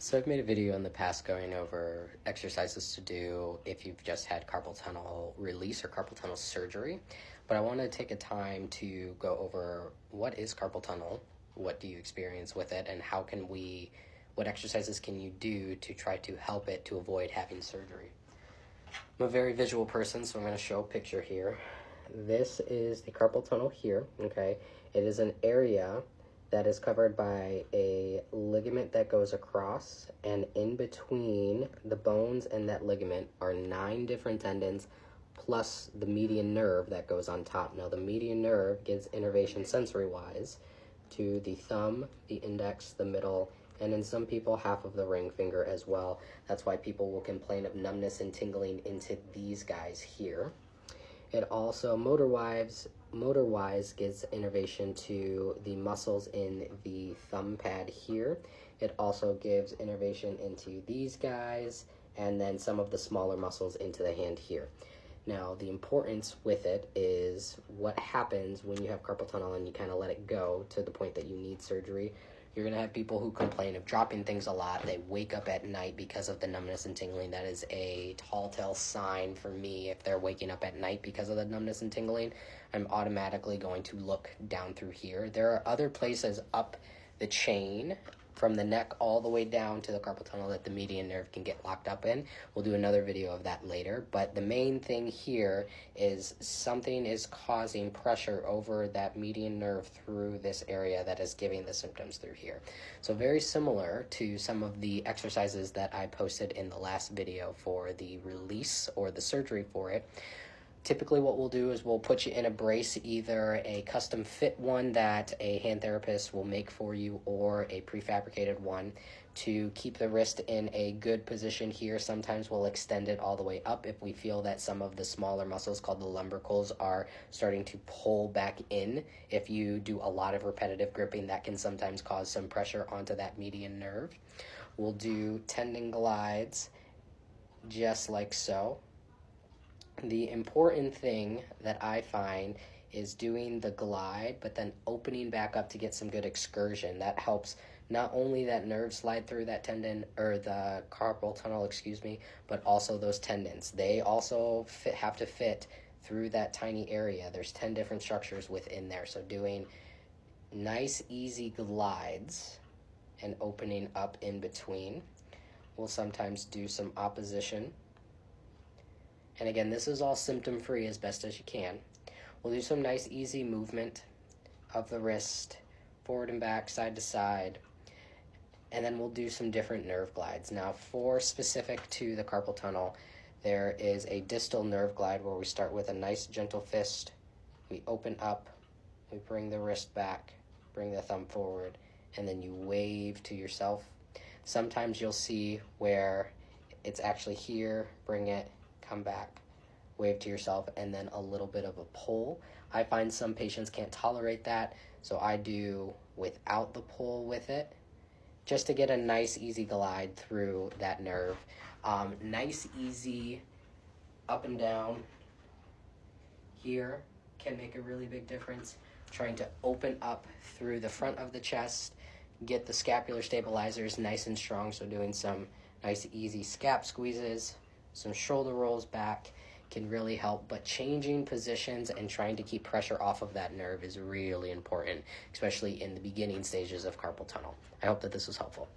So I've made a video in the past going over exercises to do if you've just had carpal tunnel release or carpal tunnel surgery, but I want to take a time to go over what is carpal tunnel, what do you experience with it, and what exercises can you do to try to help it to avoid having surgery. I'm a very visual person, so I'm going to show a picture here. This is the carpal tunnel here, okay? It is an area that is covered by a ligament that goes across, and in between the bones and that ligament are 9 different tendons plus the median nerve that goes on top. Now the median nerve gives innervation sensory-wise to the thumb, the index, the middle, and in some people half of the ring finger as well. That's why people will complain of numbness and tingling into these guys here. It also motor-wise gives innervation to the muscles in the thumb pad here. It also gives innervation into these guys and then some of the smaller muscles into the hand here. Now, the importance with it is what happens when you have carpal tunnel and you kind of let it go to the point that you need surgery. You're going to have people who complain of dropping things a lot. They wake up at night because of the numbness and tingling. That is a tall tale sign for me. If they're waking up at night because of the numbness and tingling, I'm automatically going to look down through here. There are other places up the chain from the neck all the way down to the carpal tunnel that the median nerve can get locked up in. We'll do another video of that later, but the main thing here is something is causing pressure over that median nerve through this area that is giving the symptoms through here. So very similar to some of the exercises that I posted in the last video for the release or the surgery for it. Typically what we'll do is we'll put you in a brace, either a custom fit one that a hand therapist will make for you or a prefabricated one to keep the wrist in a good position here. Sometimes we'll extend it all the way up if we feel that some of the smaller muscles called the lumbricals are starting to pull back in. If you do a lot of repetitive gripping, that can sometimes cause some pressure onto that median nerve. We'll do tendon glides just like so. The important thing that I find is doing the glide, but then opening back up to get some good excursion. That helps not only that nerve slide through that tendon, or the carpal tunnel, but also those tendons. They also have to fit through that tiny area. There's 10 different structures within there. So doing nice, easy glides and opening up in between. We'll sometimes do some opposition. And again, this is all symptom-free as best as you can. We'll do some nice, easy movement of the wrist, forward and back, side to side, and then we'll do some different nerve glides. Now, for specific to the carpal tunnel, there is a distal nerve glide where we start with a nice, gentle fist. We open up, we bring the wrist back, bring the thumb forward, and then you wave to yourself. Sometimes you'll see where it's actually here, bring it, come back, wave to yourself, and then a little bit of a pull. I find some patients can't tolerate that, so I do without the pull with it, just to get a nice, easy glide through that nerve. Nice, easy up and down here can make a really big difference. Trying to open up through the front of the chest, get the scapular stabilizers nice and strong, so doing some nice, easy scap squeezes, some shoulder rolls back can really help, but changing positions and trying to keep pressure off of that nerve is really important, especially in the beginning stages of carpal tunnel. I hope that this was helpful.